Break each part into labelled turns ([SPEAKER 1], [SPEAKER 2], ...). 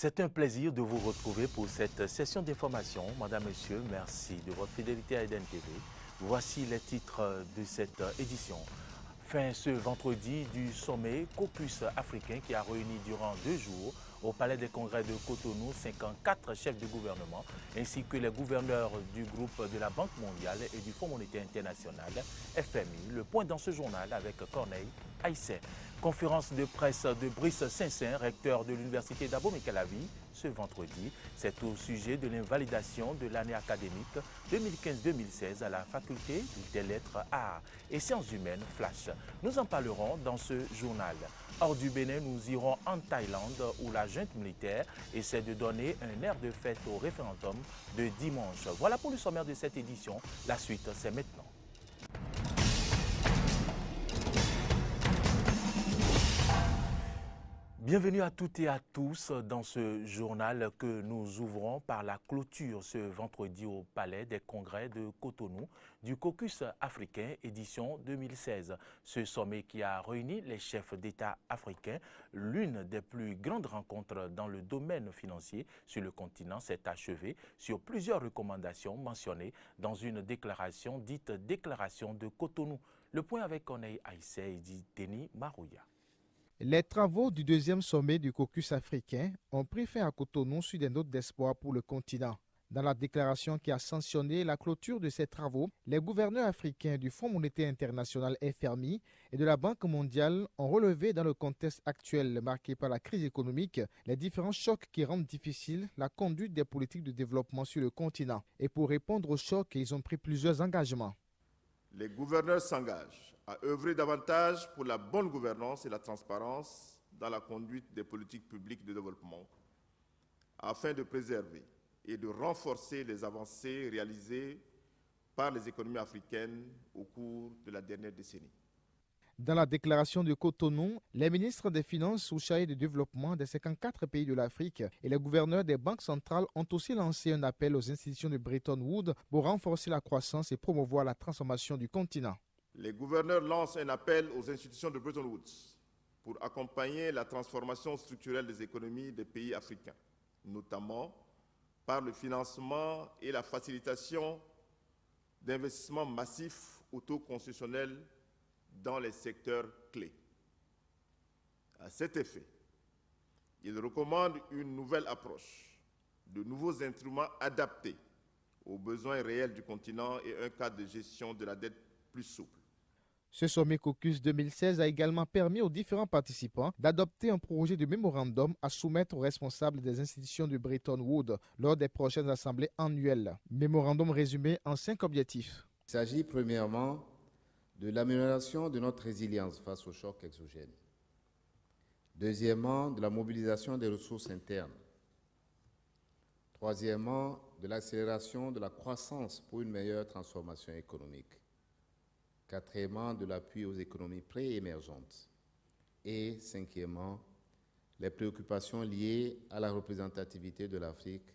[SPEAKER 1] C'est un plaisir de vous retrouver pour cette session d'information. Madame, Monsieur, merci de votre fidélité à Eden TV. Voici les titres de cette édition. Fin ce vendredi du sommet Caucus africain qui a réuni durant 2 jours au Palais des Congrès de Cotonou 54 chefs de gouvernement ainsi que les gouverneurs du groupe de la Banque mondiale et du Fonds monétaire international, FMI. Le point dans ce journal avec Corneille Aïssé. Conférence de presse de Brice Saint-Saëns, recteur de l'Université d'Abomey-Calavi, ce vendredi. C'est au sujet de l'invalidation de l'année académique 2015-2016 à la faculté des lettres, arts et sciences humaines, Flash. Nous en parlerons dans ce journal. Hors du Bénin, nous irons en Thaïlande où la junte militaire essaie de donner un air de fête au référendum de dimanche. Voilà pour le sommaire de cette édition. La suite, c'est maintenant. Bienvenue à toutes et à tous dans ce journal que nous ouvrons par la clôture ce vendredi au Palais des Congrès de Cotonou du Caucus africain édition 2016. Ce sommet qui a réuni les chefs d'État africains, l'une des plus grandes rencontres dans le domaine financier sur le continent, s'est achevée sur plusieurs recommandations mentionnées dans une déclaration dite Déclaration de Cotonou. Le point avec Corneille Aïssé et dit Denis Marouya.
[SPEAKER 2] Les travaux du deuxième sommet du Caucus africain ont pris fin à Cotonou sur des notes d'espoir pour le continent. Dans la déclaration qui a sanctionné la clôture de ces travaux, les gouverneurs africains du Fonds monétaire international FMI et de la Banque mondiale ont relevé dans le contexte actuel marqué par la crise économique les différents chocs qui rendent difficile la conduite des politiques de développement sur le continent. Et pour répondre aux chocs, ils ont pris plusieurs engagements.
[SPEAKER 3] Les gouverneurs s'engagent à œuvrer davantage pour la bonne gouvernance et la transparence dans la conduite des politiques publiques de développement, afin de préserver et de renforcer les avancées réalisées par les économies africaines au cours de la dernière décennie.
[SPEAKER 2] Dans la déclaration de Cotonou, les ministres des Finances sous-chargés de développement des 54 pays de l'Afrique et les gouverneurs des banques centrales ont aussi lancé un appel aux institutions de Bretton Woods pour renforcer la croissance et promouvoir la transformation du continent.
[SPEAKER 3] Les gouverneurs lancent un appel aux institutions de Bretton Woods pour accompagner la transformation structurelle des économies des pays africains, notamment par le financement et la facilitation d'investissements massifs autoconcessionnels dans les secteurs clés. À cet effet, il recommande une nouvelle approche, de nouveaux instruments adaptés aux besoins réels du continent et un cadre de gestion de la dette plus souple.
[SPEAKER 2] Ce sommet Caucus 2016 a également permis aux différents participants d'adopter un projet de mémorandum à soumettre aux responsables des institutions de Bretton Woods lors des prochaines assemblées annuelles. Mémorandum résumé en 5 objectifs.
[SPEAKER 4] Il s'agit premièrement de l'amélioration de notre résilience face aux chocs exogènes. Deuxièmement, de la mobilisation des ressources internes. Troisièmement, de l'accélération de la croissance pour une meilleure transformation économique. Quatrièmement, de l'appui aux économies pré-émergentes. Et cinquièmement, les préoccupations liées à la représentativité de l'Afrique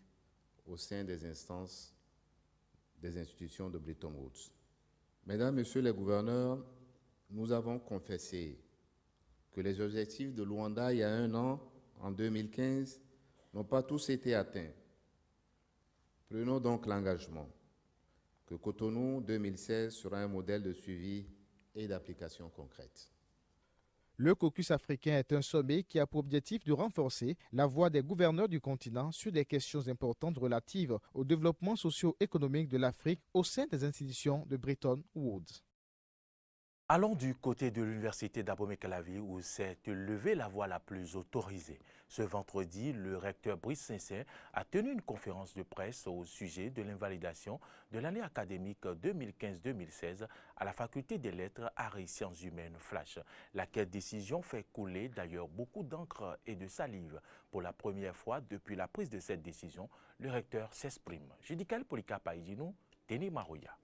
[SPEAKER 4] au sein des instances des institutions de Bretton Woods. Mesdames, Messieurs les gouverneurs, nous avons confessé que les objectifs de Luanda il y a 1 an, en 2015, n'ont pas tous été atteints. Prenons donc l'engagement que Cotonou 2016 sera un modèle de suivi et d'application concrète.
[SPEAKER 2] Le Caucus africain est un sommet qui a pour objectif de renforcer la voix des gouverneurs du continent sur des questions importantes relatives au développement socio-économique de l'Afrique au sein des institutions de Bretton Woods.
[SPEAKER 1] Allons du côté de l'Université d'Abomey-Calavi où s'est levée la voix la plus autorisée. Ce vendredi, le recteur Brice Saint-Saëns a tenu une conférence de presse au sujet de l'invalidation de l'année académique 2015-2016 à la faculté des lettres, arts et sciences humaines Flash. Laquelle décision fait couler d'ailleurs beaucoup d'encre et de salive. Pour la première fois depuis la prise de cette décision, le recteur s'exprime. Judical Polycarpe Aïdinou, Denis Marouya.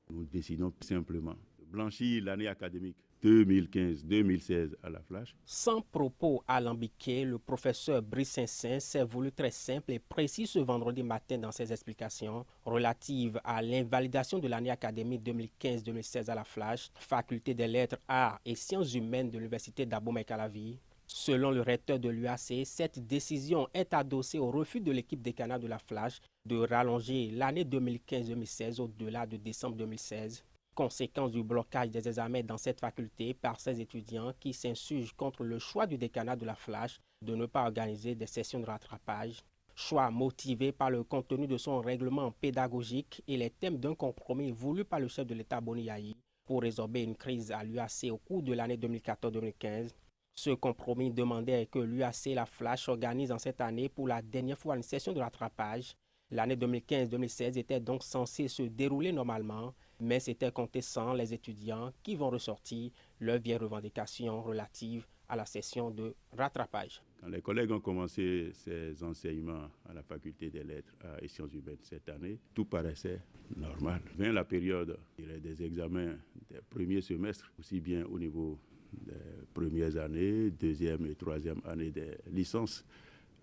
[SPEAKER 5] Nous décidons simplement de blanchir l'année académique 2015-2016 à la Flash.
[SPEAKER 6] Sans propos alambiqués, le professeur Brice Saint-Saëns s'est voulu très simple et précis ce vendredi matin dans ses explications relatives à l'invalidation de l'année académique 2015-2016 à la Flash, faculté des lettres, arts et sciences humaines de l'Université d'Abomey-Calavi. Selon le recteur de l'UAC, cette décision est adossée au refus de l'équipe décanat de la Flash de rallonger l'année 2015-2016 au-delà de décembre 2016. Conséquence du blocage des examens dans cette faculté par ces étudiants qui s'insurgent contre le choix du décanat de la Flash de ne pas organiser des sessions de rattrapage. Choix motivé par le contenu de son règlement pédagogique et les thèmes d'un compromis voulu par le chef de l'État Boni Yayi pour résorber une crise à l'UAC au cours de l'année 2014-2015. Ce compromis demandait que l'UAC et la Flash organisent en cette année pour la dernière fois une session de rattrapage. L'année 2015-2016 était donc censée se dérouler normalement, mais c'était compté sans les étudiants qui vont ressortir leurs vieilles revendications relatives à la session de rattrapage.
[SPEAKER 5] Quand les collègues ont commencé ces enseignements à la faculté des lettres et sciences humaines cette année, tout paraissait normal. Vint la période des examens des premiers semestres, aussi bien au niveau des premières années, deuxième et troisième année des licences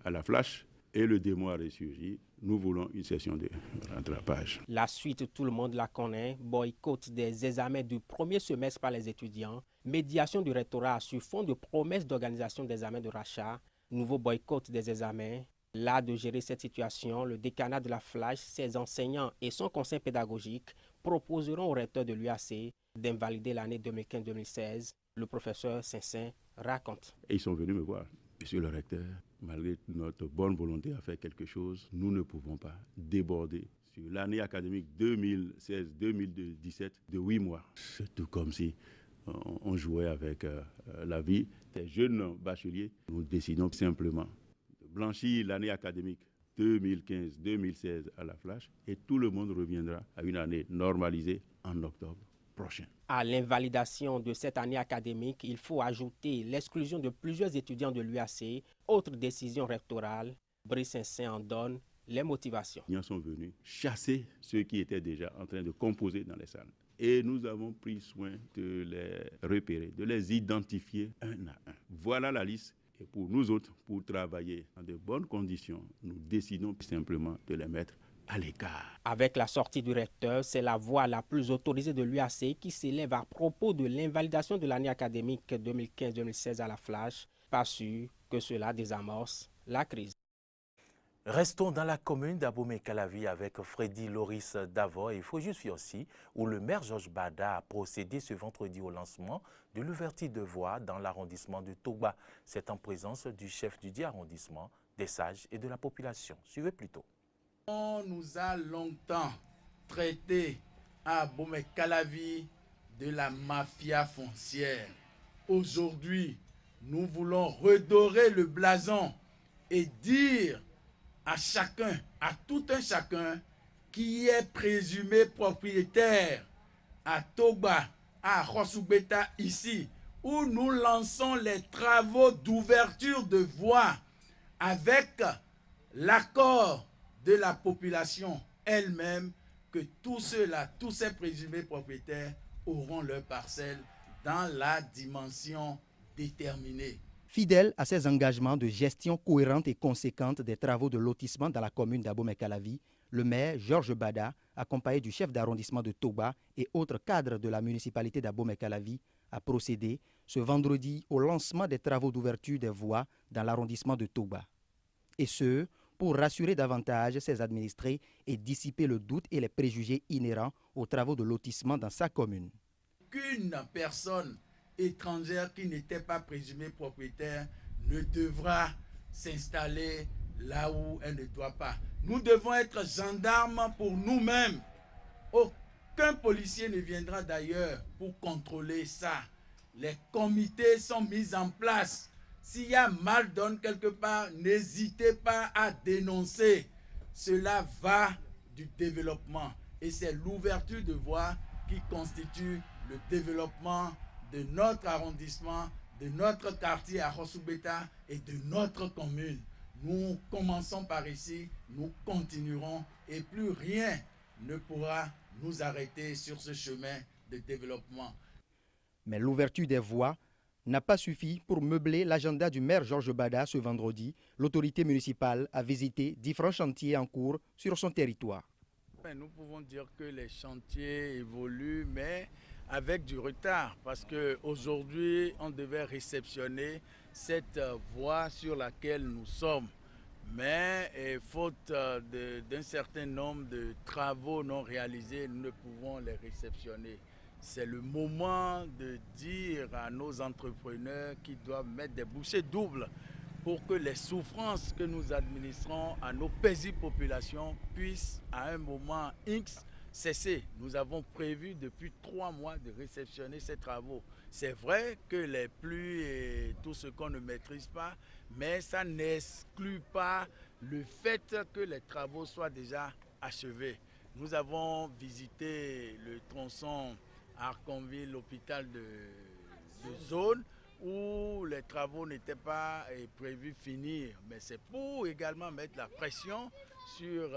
[SPEAKER 5] à la Flash, et le démo a ressurgi. Nous voulons une session de rattrapage.
[SPEAKER 6] La suite, tout le monde la connaît. Boycott des examens du premier semestre par les étudiants. Médiation du rectorat sur fond de promesses d'organisation d'examens de rachat. Nouveau boycott des examens. Là de gérer cette situation, le décanat de la Flash, ses enseignants et son conseil pédagogique proposeront au recteur de l'UAC d'invalider l'année 2015-2016. Le professeur Saint-Saint raconte.
[SPEAKER 5] Et ils sont venus me voir. Monsieur le recteur, malgré notre bonne volonté à faire quelque chose, nous ne pouvons pas déborder sur l'année académique 2016-2017 de 8 mois. C'est tout comme si on jouait avec la vie des jeunes bacheliers. Nous décidons simplement de blanchir l'année académique 2015-2016 à la Flash et tout le monde reviendra à une année normalisée en octobre prochain.
[SPEAKER 6] À l'invalidation de cette année académique, il faut ajouter l'exclusion de plusieurs étudiants de l'UAC. Autre décision rectorale, Brice Saint-Saint en donne les motivations.
[SPEAKER 5] Ils sont venus chasser ceux qui étaient déjà en train de composer dans les salles. Et nous avons pris soin de les repérer, de les identifier un à un. Voilà la liste. Et pour nous autres, pour travailler dans de bonnes conditions, nous décidons simplement de les mettre à l'écart.
[SPEAKER 6] Avec la sortie du recteur, c'est la voix la plus autorisée de l'UAC qui s'élève à propos de l'invalidation de l'année académique 2015-2016 à la Flash. Pas sûr que cela désamorce la crise.
[SPEAKER 1] Restons dans la commune d'Abomey-Calavi avec Freddy Loris Davor et Fojus Fiossi, où le maire Georges Bada a procédé ce vendredi au lancement de l'ouverture de voies dans l'arrondissement de Togba. C'est en présence du chef du dit arrondissement, des sages et de la population. Suivez plutôt.
[SPEAKER 7] On nous a longtemps traité à Abomey-Calavi de la mafia foncière. Aujourd'hui, nous voulons redorer le blason et dire à chacun, à tout un chacun, qui est présumé propriétaire à Togba, à Rosoubeta, ici, où nous lançons les travaux d'ouverture de voies avec l'accord de la population elle-même, que tous ceux-là, tous ces présumés propriétaires auront leur parcelle dans la dimension déterminée.
[SPEAKER 8] Fidèle à ses engagements de gestion cohérente et conséquente des travaux de lotissement dans la commune d'Abomey-Calavi, le maire Georges Bada, accompagné du chef d'arrondissement de Togba et autres cadres de la municipalité d'Abomey-Calavi, a procédé ce vendredi au lancement des travaux d'ouverture des voies dans l'arrondissement de Togba. Et ce, pour rassurer davantage ses administrés et dissiper le doute et les préjugés inhérents aux travaux de lotissement dans sa commune.
[SPEAKER 7] Qu'une personne étrangère qui n'était pas présumée propriétaire ne devra s'installer là où elle ne doit pas. Nous devons être gendarmes pour nous-mêmes. Aucun policier ne viendra d'ailleurs pour contrôler ça. Les comités sont mis en place. S'il y a mal donne quelque part, n'hésitez pas à dénoncer. Cela va du développement. Et c'est l'ouverture de voies qui constitue le développement de notre arrondissement, de notre quartier à Rosoubeta et de notre commune. Nous commençons par ici, nous continuerons et plus rien ne pourra nous arrêter sur ce chemin de développement.
[SPEAKER 8] Mais l'ouverture des voies n'a pas suffi pour meubler l'agenda du maire Georges Bada ce vendredi. L'autorité municipale a visité différents chantiers en cours sur son territoire.
[SPEAKER 7] Nous pouvons dire que les chantiers évoluent, mais avec du retard parce qu'aujourd'hui, on devait réceptionner cette voie sur laquelle nous sommes. Mais faute d'un certain nombre de travaux non réalisés, nous ne pouvons les réceptionner. C'est le moment de dire à nos entrepreneurs qu'ils doivent mettre des bouchées doubles pour que les souffrances que nous administrons à nos paisibles populations puissent à un moment X cesser. Nous avons prévu depuis 3 mois de réceptionner ces travaux. C'est vrai que les pluies et tout ce qu'on ne maîtrise pas, mais ça n'exclut pas le fait que les travaux soient déjà achevés. Nous avons visité le tronçon Arconville, l'hôpital de zone, où les travaux n'étaient pas prévus finir. Mais c'est pour également mettre la pression sur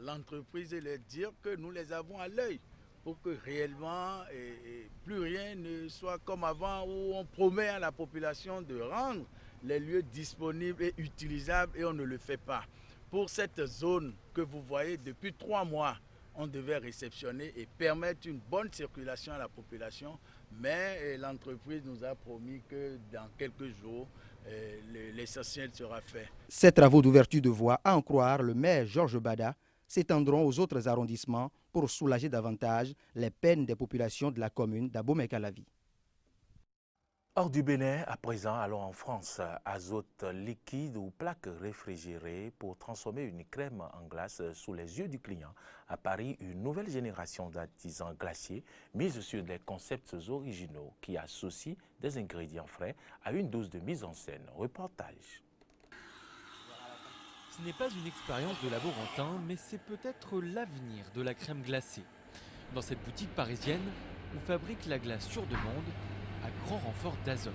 [SPEAKER 7] l'entreprise et leur dire que nous les avons à l'œil pour que réellement plus rien ne soit comme avant où on promet à la population de rendre les lieux disponibles et utilisables et on ne le fait pas. Pour cette zone que vous voyez depuis 3 mois, on devait réceptionner et permettre une bonne circulation à la population, mais l'entreprise nous a promis que dans quelques jours, l'essentiel sera fait.
[SPEAKER 8] Ces travaux d'ouverture de voies, à en croire le maire Georges Bada, s'étendront aux autres arrondissements pour soulager davantage les peines des populations de la commune d'Abomey-Calavi.
[SPEAKER 1] Hors du Bénin, à présent, allons en France. Azote liquide ou plaque réfrigérée pour transformer une crème en glace sous les yeux du client. À Paris, une nouvelle génération d'artisans glaciers mise sur des concepts originaux qui associent des ingrédients frais à une dose de mise en scène. Reportage.
[SPEAKER 9] Ce n'est pas une expérience de laborantin, mais c'est peut-être l'avenir de la crème glacée. Dans cette boutique parisienne, on fabrique la glace sur demande à grand renfort d'azote.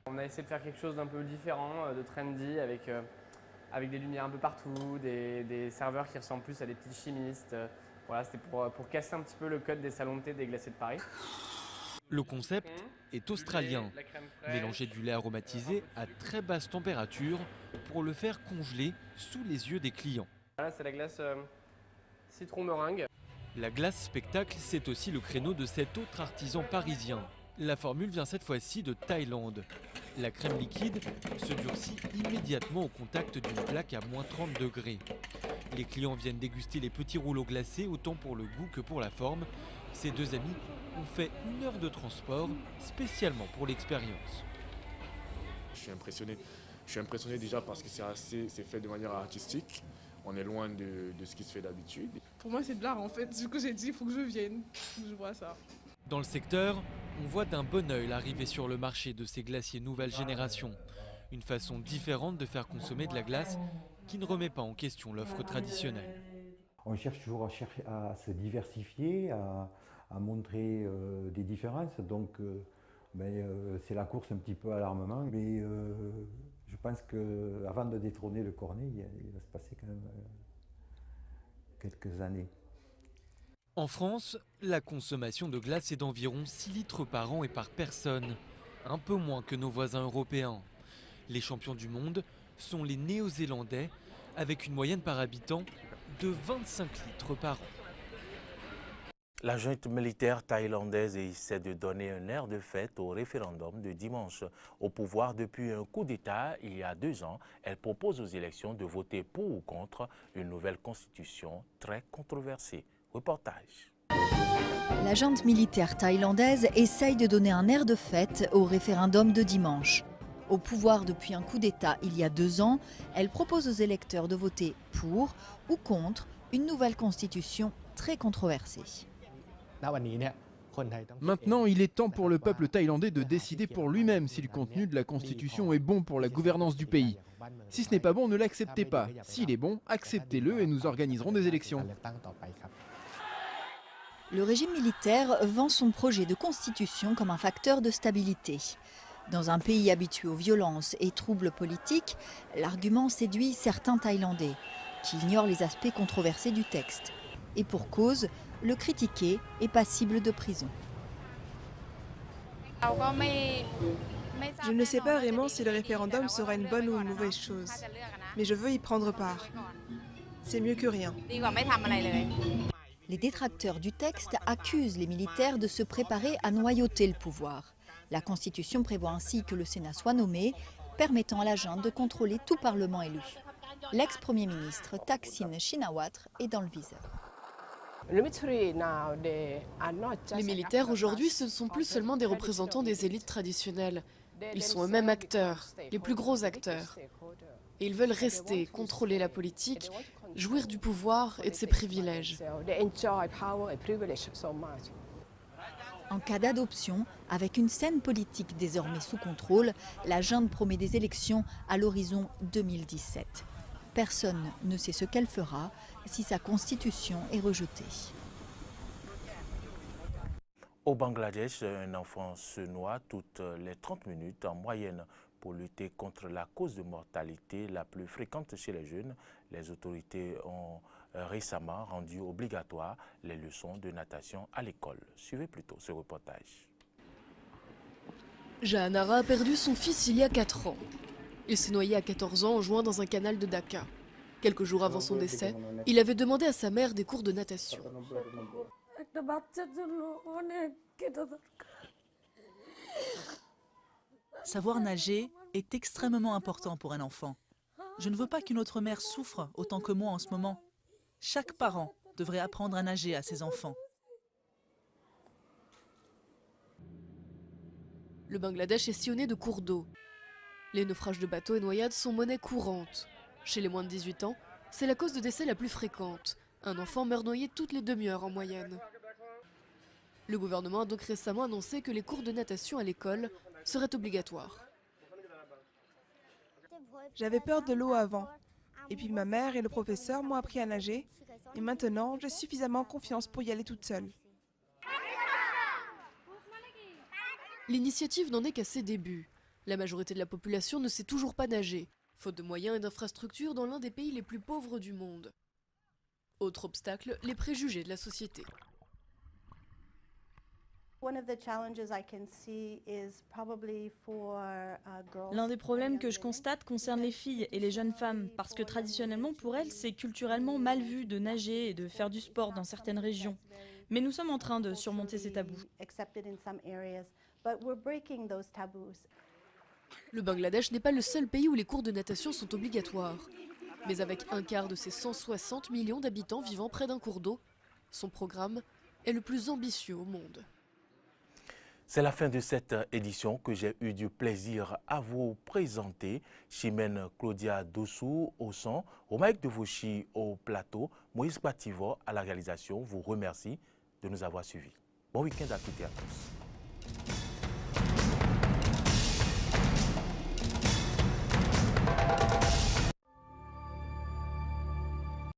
[SPEAKER 10] On a essayé de faire quelque chose d'un peu différent, de trendy, avec des lumières un peu partout, des serveurs qui ressemblent plus à des petits chimistes. Voilà, c'était pour casser un petit peu le code des salons de thé des glaciers de Paris.
[SPEAKER 9] Le concept est australien. Mélanger du lait aromatisé à très basse température pour le faire congeler sous les yeux des clients.
[SPEAKER 10] Voilà, c'est la glace citron meringue.
[SPEAKER 9] La glace spectacle, c'est aussi le créneau de cet autre artisan parisien. La formule vient cette fois-ci de Thaïlande. La crème liquide se durcit immédiatement au contact d'une plaque à moins 30 degrés. Les clients viennent déguster les petits rouleaux glacés autant pour le goût que pour la forme. Ces deux amis ont fait 1 heure de transport spécialement pour l'expérience.
[SPEAKER 11] Je suis impressionné déjà parce que c'est fait de manière artistique. On est loin de ce qui se fait d'habitude.
[SPEAKER 12] Pour moi, c'est de l'art en fait. Du coup, j'ai dit, il faut que je vienne, que je vois ça.
[SPEAKER 9] Dans le secteur, on voit d'un bon œil l'arrivée sur le marché de ces glaciers nouvelle génération. Une façon différente de faire consommer de la glace qui ne remet pas en question l'offre traditionnelle.
[SPEAKER 13] On cherche toujours à se diversifier, à montrer des différences. Donc c'est la course un petit peu à l'armement. Mais je pense qu'avant de détrôner le cornet, il va se passer quand même quelques années.
[SPEAKER 9] En France, la consommation de glace est d'environ 6 litres par an et par personne, un peu moins que nos voisins européens. Les champions du monde sont les Néo-Zélandais, avec une moyenne par habitant de 25 litres par an.
[SPEAKER 1] La junte militaire thaïlandaise essaie de donner un air de fête au référendum de dimanche. Au pouvoir depuis un coup d'État il y a 2 ans, elle propose aux élections de voter pour ou contre une nouvelle constitution très controversée. Reportage.
[SPEAKER 14] La junte militaire thaïlandaise essaye de donner un air de fête au référendum de dimanche. Au pouvoir depuis un coup d'État il y a 2 ans, elle propose aux électeurs de voter pour ou contre une nouvelle constitution très controversée.
[SPEAKER 15] Maintenant, il est temps pour le peuple thaïlandais de décider pour lui-même si le contenu de la Constitution est bon pour la gouvernance du pays. Si ce n'est pas bon, ne l'acceptez pas. S'il est bon, acceptez-le et nous organiserons des élections.
[SPEAKER 14] Le régime militaire vend son projet de constitution comme un facteur de stabilité. Dans un pays habitué aux violences et troubles politiques, l'argument séduit certains Thaïlandais, qui ignorent les aspects controversés du texte. Et pour cause, le critiquer est passible de prison.
[SPEAKER 12] Je ne sais pas vraiment si le référendum sera une bonne ou une mauvaise chose, mais je veux y prendre part. C'est mieux que rien.
[SPEAKER 14] Les détracteurs du texte accusent les militaires de se préparer à noyauter le pouvoir. La Constitution prévoit ainsi que le Sénat soit nommé, permettant à la junte de contrôler tout parlement élu. L'ex-premier ministre Thaksin Shinawatra est dans le viseur.
[SPEAKER 16] Les militaires aujourd'hui, ce ne sont plus seulement des représentants des élites traditionnelles. Ils sont eux-mêmes acteurs, les plus gros acteurs. Et ils veulent rester, contrôler la politique, jouir du pouvoir et de ses privilèges.
[SPEAKER 14] En cas d'adoption, avec une scène politique désormais sous contrôle, la junte promet des élections à l'horizon 2017. Personne ne sait ce qu'elle fera si sa constitution est rejetée.
[SPEAKER 1] Au Bangladesh, un enfant se noie toutes les 30 minutes en moyenne. Pour lutter contre la cause de mortalité la plus fréquente chez les jeunes, les autorités ont récemment rendu obligatoire les leçons de natation à l'école. Suivez plutôt ce reportage.
[SPEAKER 16] Jahanara a perdu son fils il y a 4 ans. Il s'est noyé à 14 ans en jouant dans un canal de Dhaka. Quelques jours avant son décès, il avait demandé à sa mère des cours de natation.
[SPEAKER 17] Savoir nager est extrêmement important pour un enfant. Je ne veux pas qu'une autre mère souffre autant que moi en ce moment. Chaque parent devrait apprendre à nager à ses enfants.
[SPEAKER 16] Le Bangladesh est sillonné de cours d'eau. Les naufrages de bateaux et noyades sont monnaie courante. Chez les moins de 18 ans, c'est la cause de décès la plus fréquente. Un enfant meurt noyé toutes les demi-heures en moyenne. Le gouvernement a donc récemment annoncé que les cours de natation à l'école seraient obligatoires.
[SPEAKER 12] J'avais peur de l'eau avant. Et puis ma mère et le professeur m'ont appris à nager. Et maintenant, j'ai suffisamment confiance pour y aller toute seule.
[SPEAKER 16] L'initiative n'en est qu'à ses débuts. La majorité de la population ne sait toujours pas nager, faute de moyens et d'infrastructures dans l'un des pays les plus pauvres du monde. Autre obstacle, les préjugés de la société.
[SPEAKER 18] L'un des problèmes que je constate concerne les filles et les jeunes femmes, parce que traditionnellement pour elles, c'est culturellement mal vu de nager et de faire du sport dans certaines régions. Mais nous sommes en train de surmonter ces tabous.
[SPEAKER 16] Le Bangladesh n'est pas le seul pays où les cours de natation sont obligatoires. Mais avec un quart de ses 160 millions d'habitants vivant près d'un cours d'eau, son programme est le plus ambitieux au monde.
[SPEAKER 1] C'est la fin de cette édition que j'ai eu du plaisir à vous présenter. Chimène Claudia Dossou au son, Romaïk Devouchi au plateau, Moïse Bativo à la réalisation vous remercie de nous avoir suivis. Bon week-end à toutes et à tous.